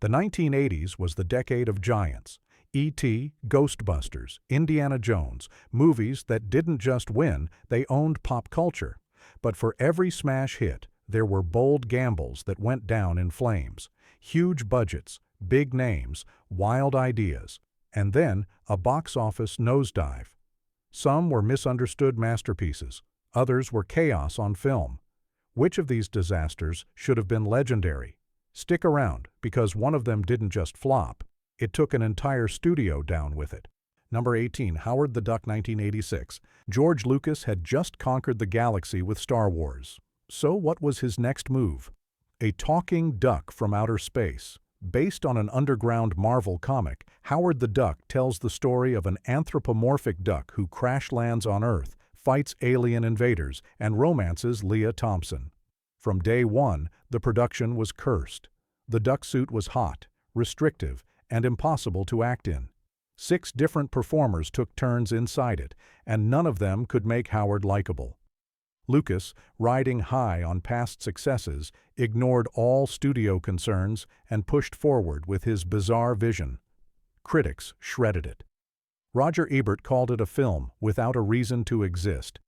The 1980s was the decade of giants. E.T., Ghostbusters, Indiana Jones, movies that didn't just win, they owned pop culture. But for every smash hit, there were bold gambles that went down in flames. Huge budgets, big names, wild ideas, and then a box office nosedive. Some were misunderstood masterpieces, others were chaos on film. Which of these disasters should have been legendary? Stick around, because one of them didn't just flop. It took an entire studio down with it. Number 18, Howard the Duck, 1986. George Lucas had just conquered the galaxy with Star Wars. So what was his next move? A talking duck from outer space. Based on an underground Marvel comic, Howard the Duck tells the story of an anthropomorphic duck who crash lands on Earth, fights alien invaders, and romances Leah Thompson. From day one, the production was cursed. The duck suit was hot, restrictive, and impossible to act in. 6 different performers took turns inside it, and none of them could make Howard likable. Lucas, riding high on past successes, ignored all studio concerns and pushed forward with his bizarre vision. Critics shredded it. Roger Ebert called it a film without a reason to exist.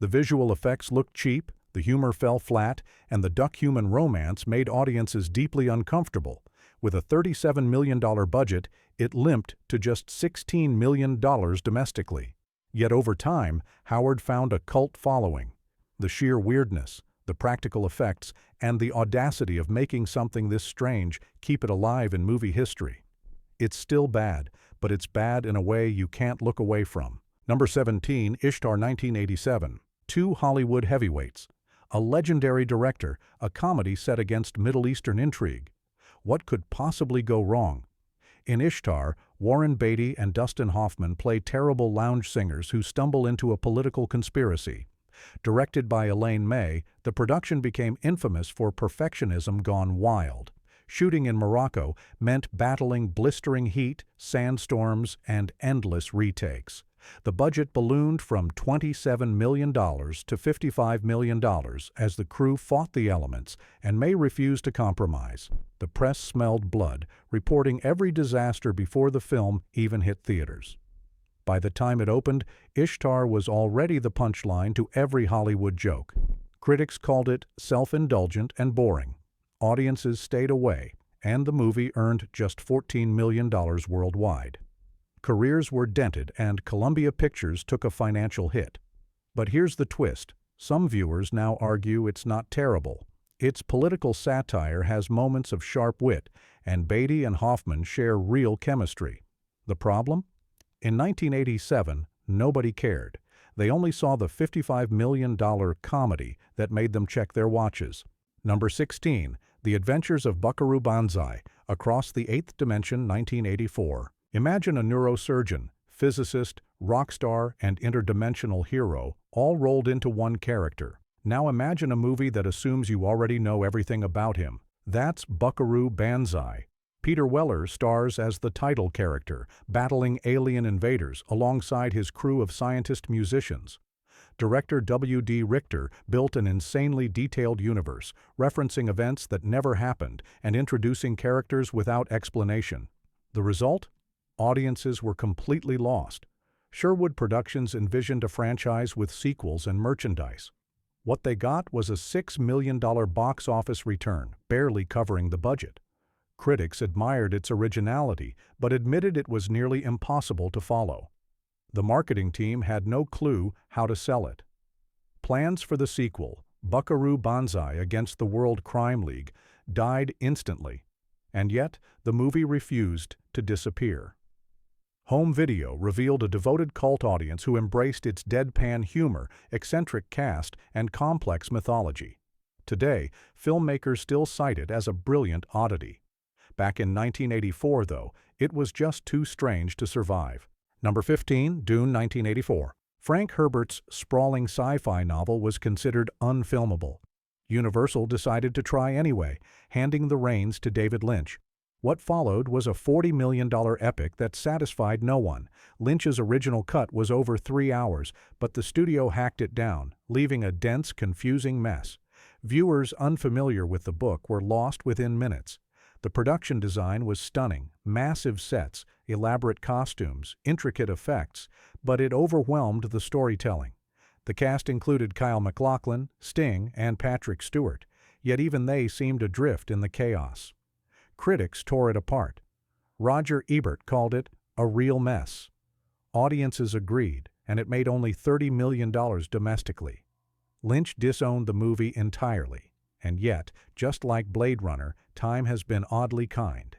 The visual effects looked cheap, the humor fell flat, and the duck-human romance made audiences deeply uncomfortable. With a $37 million budget, it limped to just $16 million domestically. Yet over time, Howard found a cult following. The sheer weirdness, the practical effects, and the audacity of making something this strange keep it alive in movie history. It's still bad, but it's bad in a way you can't look away from. Number 17, Ishtar, 1987. 2 Hollywood heavyweights. A legendary director, a comedy set against Middle Eastern intrigue. What could possibly go wrong? In Ishtar, Warren Beatty and Dustin Hoffman play terrible lounge singers who stumble into a political conspiracy. Directed by Elaine May, the production became infamous for perfectionism gone wild. Shooting in Morocco meant battling blistering heat, sandstorms, and endless retakes. The budget ballooned from $27 million to $55 million as the crew fought the elements, and May refused to compromise. The press smelled blood, reporting every disaster before the film even hit theaters. By the time it opened, Ishtar was already the punchline to every Hollywood joke. Critics called it self-indulgent and boring. Audiences stayed away, and the movie earned just $14 million worldwide. Careers were dented, and Columbia Pictures took a financial hit. But here's the twist. Some viewers now argue it's not terrible. Its political satire has moments of sharp wit, and Beatty and Hoffman share real chemistry. The problem? In 1987, nobody cared. They only saw the $55 million comedy that made them check their watches. Number 16, The Adventures of Buckaroo Bonsai, Across the Eighth Dimension, 1984. Imagine a neurosurgeon, physicist, rock star, and interdimensional hero, all rolled into one character. Now imagine a movie that assumes you already know everything about him. That's Buckaroo Banzai. Peter Weller stars as the title character, battling alien invaders alongside his crew of scientist musicians. Director W.D. Richter built an insanely detailed universe, referencing events that never happened and introducing characters without explanation. The result? Audiences were completely lost. Sherwood Productions envisioned a franchise with sequels and merchandise. What they got was a $6 million box office return, barely covering the budget. Critics admired its originality, but admitted it was nearly impossible to follow. The marketing team had no clue how to sell it. Plans for the sequel, Buckaroo Banzai Against the World Crime League, died instantly, and yet the movie refused to disappear. Home Video revealed a devoted cult audience who embraced its deadpan humor, eccentric cast, and complex mythology. Today, filmmakers still cite it as a brilliant oddity. Back in 1984, though, it was just too strange to survive. Number 15, Dune, 1984. Frank Herbert's sprawling sci-fi novel was considered unfilmable. Universal decided to try anyway, handing the reins to David Lynch. What followed was a $40 million epic that satisfied no one. Lynch's original cut was over 3 hours, but the studio hacked it down, leaving a dense, confusing mess. Viewers unfamiliar with the book were lost within minutes. The production design was stunning, massive sets, elaborate costumes, intricate effects, but it overwhelmed the storytelling. The cast included Kyle MacLachlan, Sting, and Patrick Stewart, yet even they seemed adrift in the chaos. Critics tore it apart. Roger Ebert called it a real mess. Audiences agreed, and it made only $30 million domestically. Lynch disowned the movie entirely, and yet, just like Blade Runner, time has been oddly kind.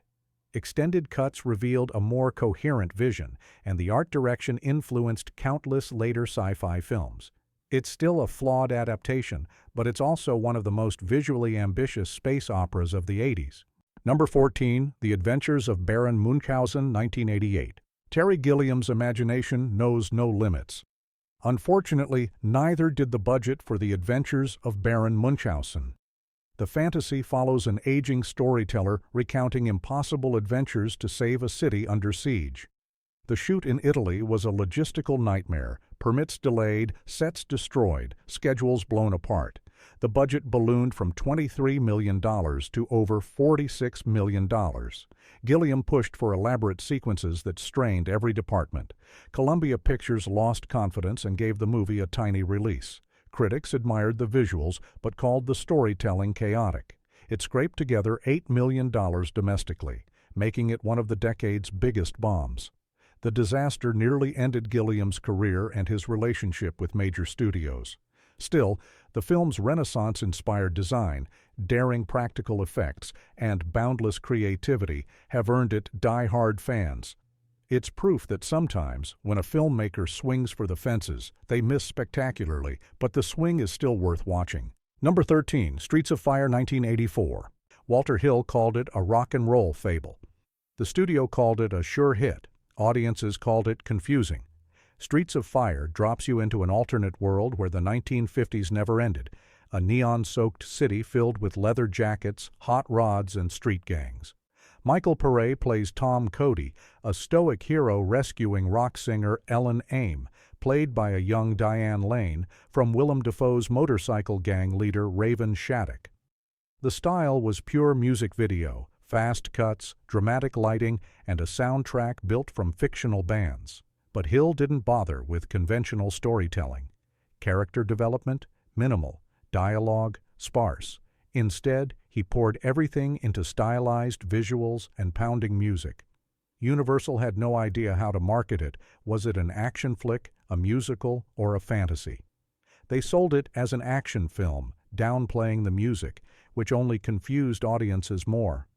Extended cuts revealed a more coherent vision, and the art direction influenced countless later sci-fi films. It's still a flawed adaptation, but it's also one of the most visually ambitious space operas of the 80s. Number 14, The Adventures of Baron Munchausen, 1988. Terry Gilliam's imagination knows no limits. Unfortunately, neither did the budget for The Adventures of Baron Munchausen. The fantasy follows an aging storyteller recounting impossible adventures to save a city under siege. The shoot in Italy was a logistical nightmare, permits delayed, sets destroyed, schedules blown apart. The budget ballooned from $23 million to over $46 million. Gilliam pushed for elaborate sequences that strained every department. Columbia Pictures lost confidence and gave the movie a tiny release. Critics admired the visuals, but called the storytelling chaotic. It scraped together $8 million domestically, making it one of the decade's biggest bombs. The disaster nearly ended Gilliam's career and his relationship with major studios. Still, the film's Renaissance-inspired design, daring practical effects, and boundless creativity have earned it die-hard fans. It's proof that sometimes, when a filmmaker swings for the fences, they miss spectacularly, but the swing is still worth watching. Number 13, Streets of Fire, 1984. Walter Hill called it a rock and roll fable. The studio called it a sure hit. Audiences called it confusing. Streets of Fire drops you into an alternate world where the 1950s never ended, a neon-soaked city filled with leather jackets, hot rods, and street gangs. Michael Pare plays Tom Cody, a stoic hero rescuing rock singer Ellen Aim, played by a young Diane Lane, from Willem Dafoe's motorcycle gang leader Raven Shattuck. The style was pure music video, fast cuts, dramatic lighting, and a soundtrack built from fictional bands. But Hill didn't bother with conventional storytelling. Character development, minimal. Dialogue, sparse. Instead, he poured everything into stylized visuals and pounding music. Universal had no idea how to market it. Was it an action flick, a musical, or a fantasy? They sold it as an action film, downplaying the music, which only confused audiences more.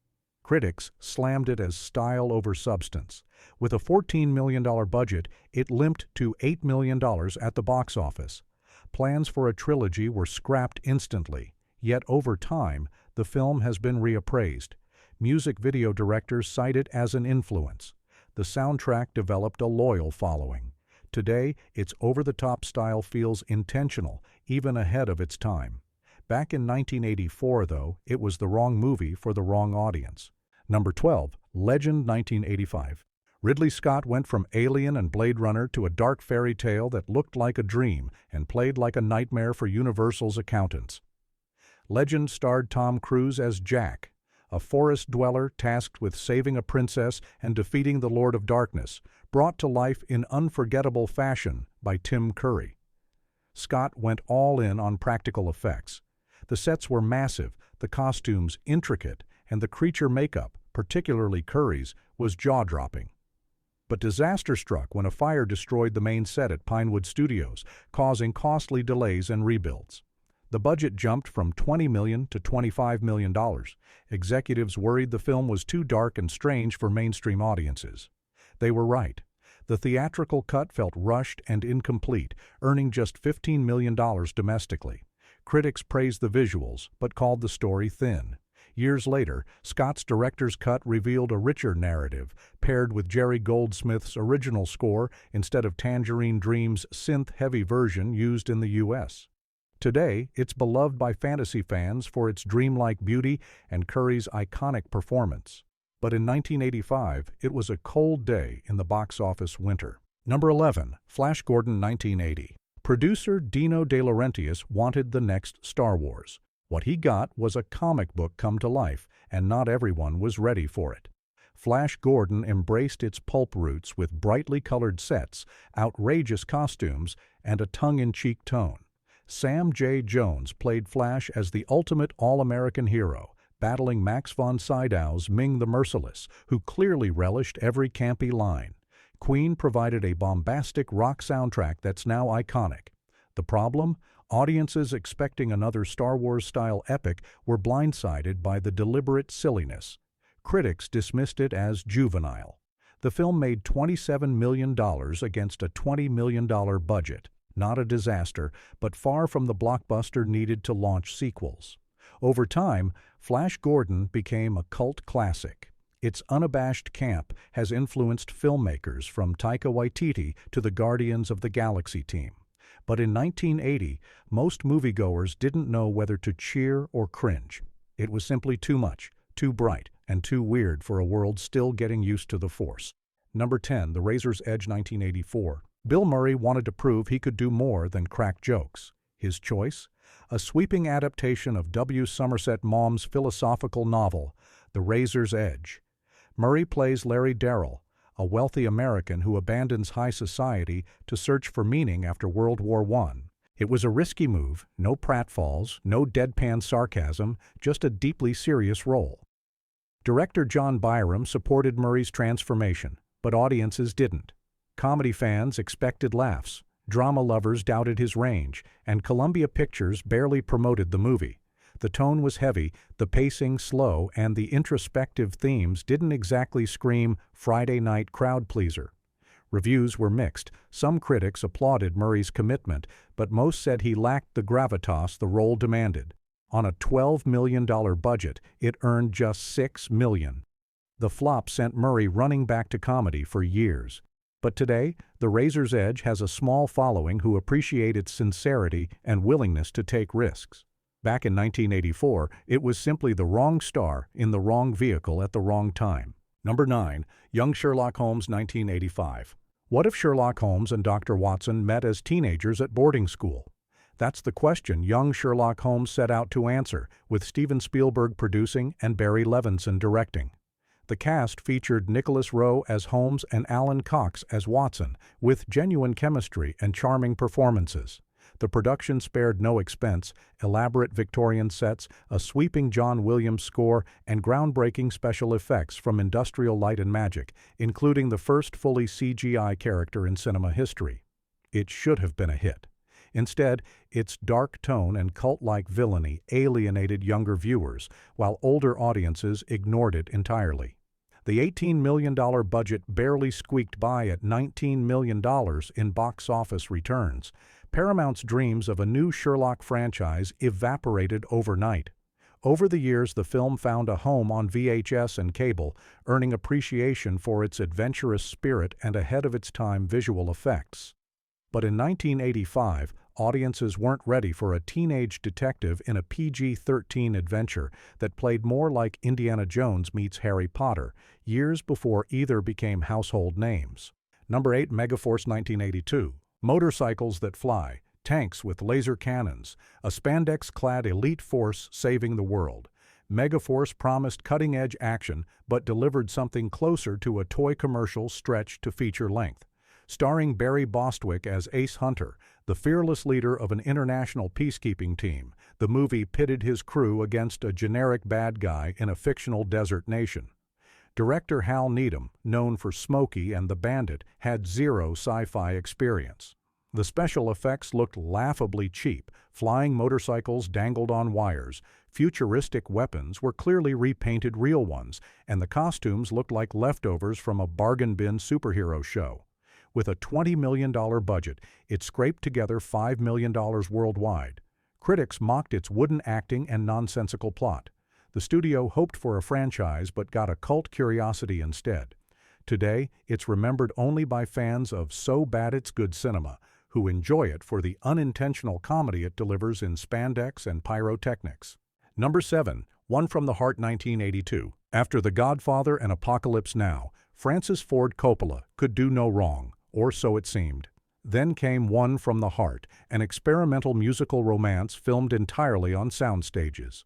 Critics slammed it as style over substance. With a $14 million budget, it limped to $8 million at the box office. Plans for a trilogy were scrapped instantly, yet over time, the film has been reappraised. Music video directors cite it as an influence. The soundtrack developed a loyal following. Today, its over-the-top style feels intentional, even ahead of its time. Back in 1984, though, it was the wrong movie for the wrong audience. Number 12, Legend, 1985. Ridley Scott went from Alien and Blade Runner to a dark fairy tale that looked like a dream and played like a nightmare for Universal's accountants. Legend starred Tom Cruise as Jack, a forest dweller tasked with saving a princess and defeating the Lord of Darkness, brought to life in unforgettable fashion by Tim Curry. Scott went all in on practical effects. The sets were massive, the costumes intricate, and the creature makeup, particularly Curry's, was jaw-dropping. But disaster struck when a fire destroyed the main set at Pinewood Studios, causing costly delays and rebuilds. The budget jumped from $20 million to $25 million. Executives worried the film was too dark and strange for mainstream audiences. They were right. The theatrical cut felt rushed and incomplete, earning just $15 million domestically. Critics praised the visuals, but called the story thin. Years later, Scott's director's cut revealed a richer narrative, paired with Jerry Goldsmith's original score instead of Tangerine Dream's synth-heavy version used in the U.S. Today, it's beloved by fantasy fans for its dreamlike beauty and Curry's iconic performance. But in 1985, it was a cold day in the box office winter. Number 11, Flash Gordon, 1980. Producer Dino De Laurentiis wanted the next Star Wars. What he got was a comic book come to life, and not everyone was ready for it. Flash Gordon embraced its pulp roots with brightly colored sets, outrageous costumes, and a tongue-in-cheek tone. Sam J. Jones played Flash as the ultimate all-American hero, battling Max von Sydow's Ming the Merciless, who clearly relished every campy line. Queen provided a bombastic rock soundtrack that's now iconic. The problem? Audiences expecting another Star Wars-style epic were blindsided by the deliberate silliness. Critics dismissed it as juvenile. The film made $27 million against a $20 million budget. Not a disaster, but far from the blockbuster needed to launch sequels. Over time, Flash Gordon became a cult classic. Its unabashed camp has influenced filmmakers from Taika Waititi to the Guardians of the Galaxy team. But in 1980, most moviegoers didn't know whether to cheer or cringe. It was simply too much, too bright, and too weird for a world still getting used to the Force. Number 10, The Razor's Edge 1984. Bill Murray wanted to prove he could do more than crack jokes. His choice? A sweeping adaptation of W. Somerset Maugham's philosophical novel, The Razor's Edge. Murray plays Larry Darrell, a wealthy American who abandons high society to search for meaning after World War I. It was a risky move, no pratfalls, no deadpan sarcasm, just a deeply serious role. Director John Byram supported Murray's transformation, but audiences didn't. Comedy fans expected laughs, drama lovers doubted his range, and Columbia Pictures barely promoted the movie. The tone was heavy, the pacing slow, and the introspective themes didn't exactly scream Friday night crowd pleaser. Reviews were mixed. Some critics applauded Murray's commitment, but most said he lacked the gravitas the role demanded. On a $12 million budget, it earned just $6 million. The flop sent Murray running back to comedy for years. But today, The Razor's Edge has a small following who appreciate its sincerity and willingness to take risks. Back in 1984, it was simply the wrong star in the wrong vehicle at the wrong time. Number 9, Young Sherlock Holmes 1985. What if Sherlock Holmes and Dr. Watson met as teenagers at boarding school? That's the question young Sherlock Holmes set out to answer, with Steven Spielberg producing and Barry Levinson directing. The cast featured Nicholas Rowe as Holmes and Alan Cox as Watson, with genuine chemistry and charming performances. The production spared no expense: elaborate Victorian sets, a sweeping John Williams score, and groundbreaking special effects from Industrial Light and Magic, including the first fully CGI character in cinema history. It should have been a hit. Instead, its dark tone and cult-like villainy alienated younger viewers, while older audiences ignored it entirely. The $18 million budget barely squeaked by at $19 million in box office returns. Paramount's dreams of a new Sherlock franchise evaporated overnight. Over the years, the film found a home on VHS and cable, earning appreciation for its adventurous spirit and ahead-of-its-time visual effects. But in 1985, audiences weren't ready for a teenage detective in a PG-13 adventure that played more like Indiana Jones meets Harry Potter, years before either became household names. Number 8, Megga Force 1982. Motorcycles that fly, tanks with laser cannons, a spandex-clad elite force saving the world. Megga Force promised cutting-edge action but delivered something closer to a toy commercial stretched to feature length. Starring Barry Bostwick as Ace Hunter, the fearless leader of an international peacekeeping team, the movie pitted his crew against a generic bad guy in a fictional desert nation. Director Hal Needham, known for Smokey and the Bandit, had zero sci-fi experience. The special effects looked laughably cheap. Flying motorcycles dangled on wires, futuristic weapons were clearly repainted real ones, and the costumes looked like leftovers from a bargain bin superhero show. With a $20 million budget, it scraped together $5 million worldwide. Critics mocked its wooden acting and nonsensical plot. The studio hoped for a franchise but got a cult curiosity instead. Today, it's remembered only by fans of So Bad It's Good cinema, who enjoy it for the unintentional comedy it delivers in spandex and pyrotechnics. Number 7, One from the Heart 1982. After The Godfather and Apocalypse Now, Francis Ford Coppola could do no wrong, or so it seemed. Then came One from the Heart, an experimental musical romance filmed entirely on sound stages.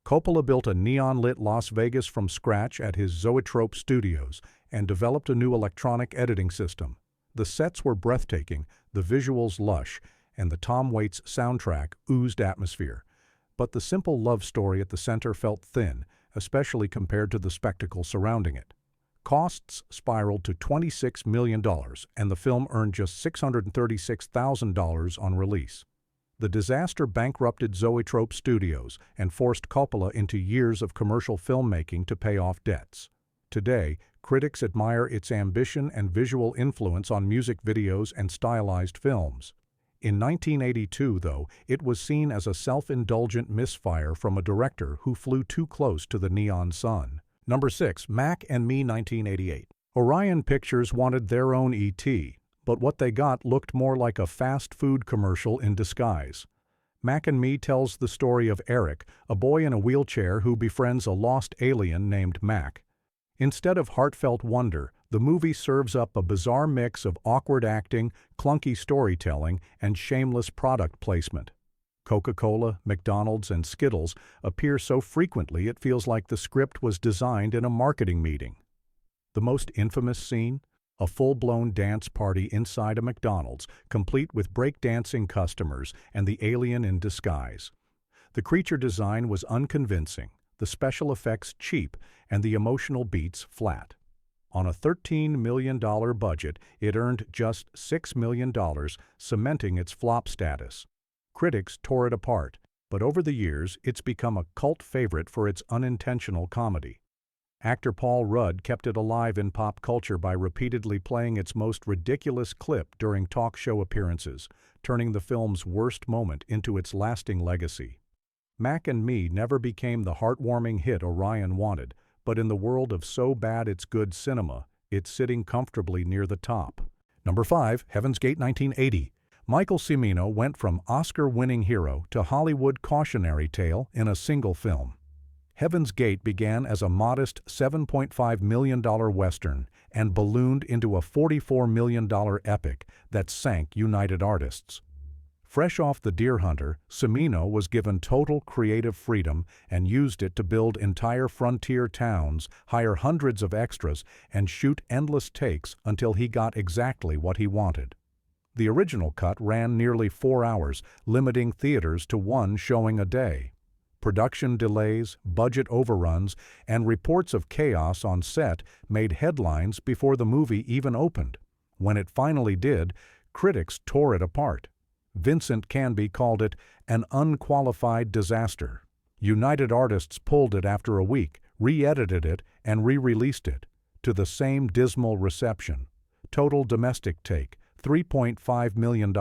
Coppola built a neon-lit Las Vegas from scratch at his Zoetrope Studios and developed a new electronic editing system. The sets were breathtaking, the visuals lush, and the Tom Waits soundtrack oozed atmosphere. But the simple love story at the center felt thin, especially compared to the spectacle surrounding it. Costs spiraled to $26 million, and the film earned just $636,000 on release. The disaster bankrupted Zoetrope Studios and forced Coppola into years of commercial filmmaking to pay off debts. Today, critics admire its ambition and visual influence on music videos and stylized films. In 1982, though, it was seen as a self-indulgent misfire from a director who flew too close to the neon sun. Number 6. Mac and Me 1988. Orion Pictures wanted their own E.T., but what they got looked more like a fast food commercial in disguise. Mac and Me tells the story of Eric, a boy in a wheelchair who befriends a lost alien named Mac. Instead of heartfelt wonder, the movie serves up a bizarre mix of awkward acting, clunky storytelling, and shameless product placement. Coca-Cola, McDonald's, and Skittles appear so frequently it feels like the script was designed in a marketing meeting. The most infamous scene? A full-blown dance party inside a McDonald's, complete with break-dancing customers and the alien in disguise. The creature design was unconvincing, the special effects cheap, and the emotional beats flat. On a $13 million budget, it earned just $6 million, cementing its flop status. Critics tore it apart, but over the years it's become a cult favorite for its unintentional comedy. Actor Paul Rudd kept it alive in pop culture by repeatedly playing its most ridiculous clip during talk show appearances, turning the film's worst moment into its lasting legacy. Mac and Me never became the heartwarming hit Orion wanted, but in the world of so bad it's good cinema, it's sitting comfortably near the top. Number 5. Heaven's Gate 1980. Michael Cimino went from Oscar-winning hero to Hollywood cautionary tale in a single film. Heaven's Gate began as a modest $7.5 million Western and ballooned into a $44 million epic that sank United Artists. Fresh off The Deer Hunter, Cimino was given total creative freedom and used it to build entire frontier towns, hire hundreds of extras, and shoot endless takes until he got exactly what he wanted. The original cut ran nearly 4 hours, limiting theaters to one showing a day. Production delays, budget overruns, and reports of chaos on set made headlines before the movie even opened. When it finally did, critics tore it apart. Vincent Canby called it an unqualified disaster. United Artists pulled it after a week, re-edited it, and re-released it, to the same dismal reception. Total domestic take, $3.5 million.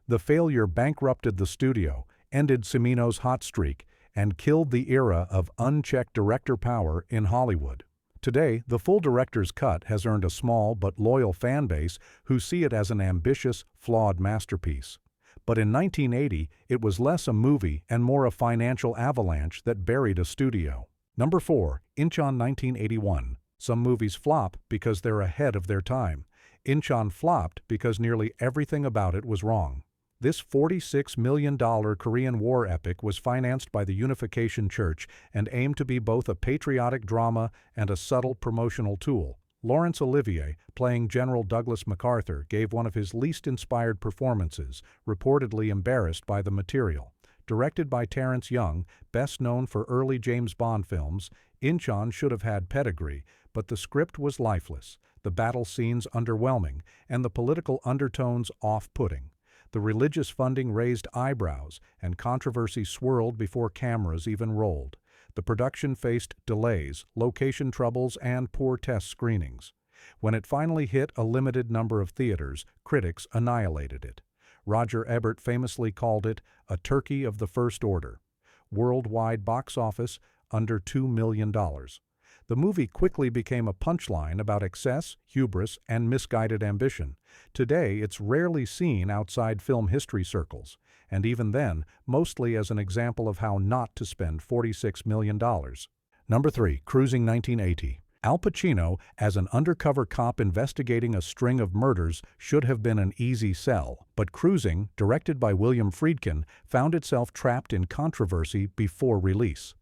The failure bankrupted the studio, ended Cimino's hot streak, and killed the era of unchecked director power in Hollywood. Today, the full director's cut has earned a small but loyal fan base who see it as an ambitious, flawed masterpiece. But in 1980, it was less a movie and more a financial avalanche that buried a studio. Number 4. Inchan 1981. Some movies flop because they're ahead of their time. Inchan flopped because nearly everything about it was wrong. This $46 million Korean War epic was financed by the Unification Church and aimed to be both a patriotic drama and a subtle promotional tool. Laurence Olivier, playing General Douglas MacArthur, gave one of his least inspired performances, reportedly embarrassed by the material. Directed by Terrence Young, best known for early James Bond films, Inchan should have had pedigree, but the script was lifeless, the battle scenes underwhelming, and the political undertones off-putting. The religious funding raised eyebrows, and controversy swirled before cameras even rolled. The production faced delays, location troubles, and poor test screenings. When it finally hit a limited number of theaters, critics annihilated it. Roger Ebert famously called it a turkey of the first order. Worldwide box office, under $2 million. The movie quickly became a punchline about excess, hubris, and misguided ambition. Today, it's rarely seen outside film history circles, and even then, mostly as an example of how not to spend $46 million. Number 3. Cruising 1980. Al Pacino, as an undercover cop investigating a string of murders, should have been an easy sell, but Cruising, directed by William Friedkin, found itself trapped in controversy before release.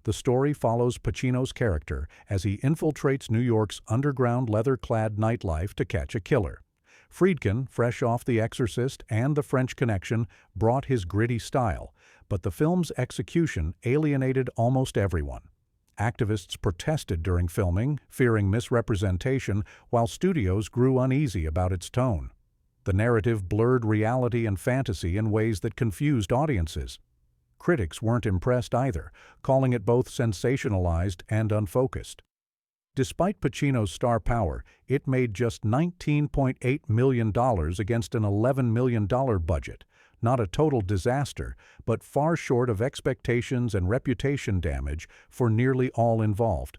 The story follows Pacino's character as he infiltrates New York's underground leather-clad nightlife to catch a killer. Friedkin, fresh off The Exorcist and The French Connection, brought his gritty style, but the film's execution alienated almost everyone. Activists protested during filming, fearing misrepresentation, while studios grew uneasy about its tone. The narrative blurred reality and fantasy in ways that confused audiences. Critics weren't impressed either, calling it both sensationalized and unfocused. Despite Pacino's star power, it made just $19.8 million against an $11 million budget. Not a total disaster, but far short of expectations and reputation damage for nearly all involved.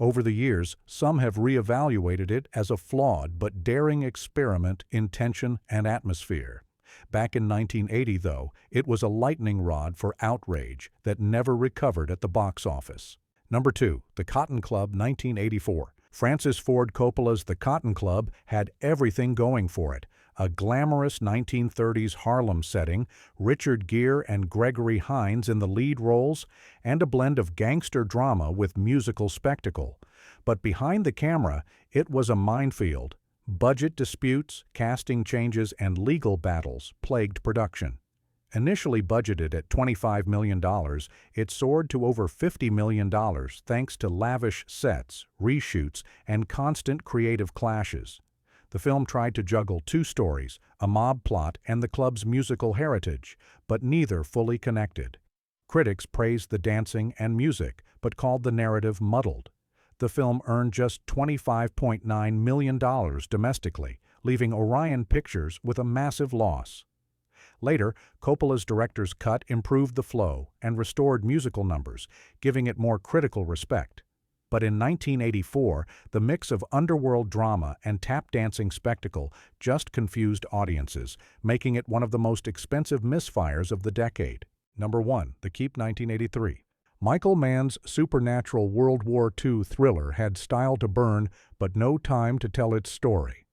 Over the years, some have reevaluated it as a flawed but daring experiment in tension and atmosphere. Back in 1980, though, it was a lightning rod for outrage that never recovered at the box office. Number 2. The Cotton Club, 1984. Francis Ford Coppola's The Cotton Club had everything going for it. A glamorous 1930s Harlem setting, Richard Gere and Gregory Hines in the lead roles, and a blend of gangster drama with musical spectacle. But behind the camera, it was a minefield. Budget disputes, casting changes, and legal battles plagued production. Initially budgeted at $25 million, it soared to over $50 million thanks to lavish sets, reshoots, and constant creative clashes. The film tried to juggle two stories, a mob plot and the club's musical heritage, but neither fully connected. Critics praised the dancing and music, but called the narrative muddled. The film earned just $25.9 million domestically, leaving Orion Pictures with a massive loss. Later, Coppola's director's cut improved the flow and restored musical numbers, giving it more critical respect. But in 1984, the mix of underworld drama and tap-dancing spectacle just confused audiences, making it one of the most expensive misfires of the decade. Number 1. The Keep, 1983. Michael Mann's supernatural World War II thriller had style to burn, but no time to tell its story.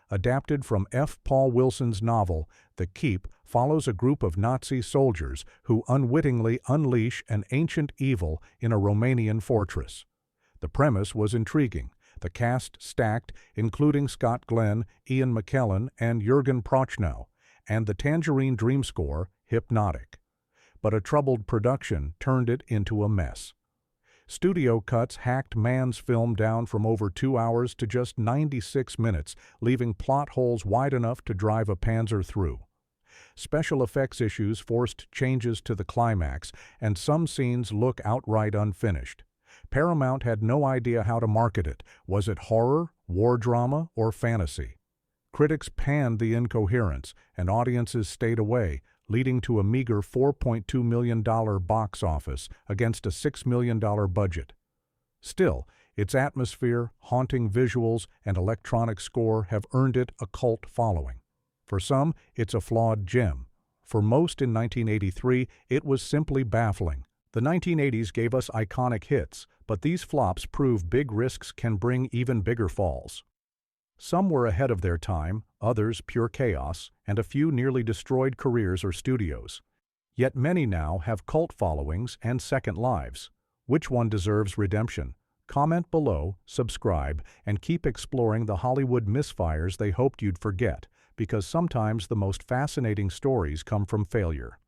Adapted from F. Paul Wilson's novel, The Keep follows a group of Nazi soldiers who unwittingly unleash an ancient evil in a Romanian fortress. The premise was intriguing, the cast stacked, including Scott Glenn, Ian McKellen, and Jürgen Prochnow, and the Tangerine Dream score hypnotic. But a troubled production turned it into a mess. Studio cuts hacked Mann's film down from over 2 hours to just 96 minutes, leaving plot holes wide enough to drive a Panzer through. Special effects issues forced changes to the climax, and some scenes look outright unfinished. Paramount had no idea how to market it. Was it horror, war drama, or fantasy? Critics panned the incoherence, and audiences stayed away, leading to a meager $4.2 million box office against a $6 million budget. Still, its atmosphere, haunting visuals, and electronic score have earned it a cult following. For some, it's a flawed gem. For most in 1983, it was simply baffling. The 1980s gave us iconic hits, but these flops prove big risks can bring even bigger falls. Some were ahead of their time, others pure chaos, and a few nearly destroyed careers or studios. Yet many now have cult followings and second lives. Which one deserves redemption? Comment below, subscribe, and keep exploring the Hollywood misfires they hoped you'd forget, because sometimes the most fascinating stories come from failure.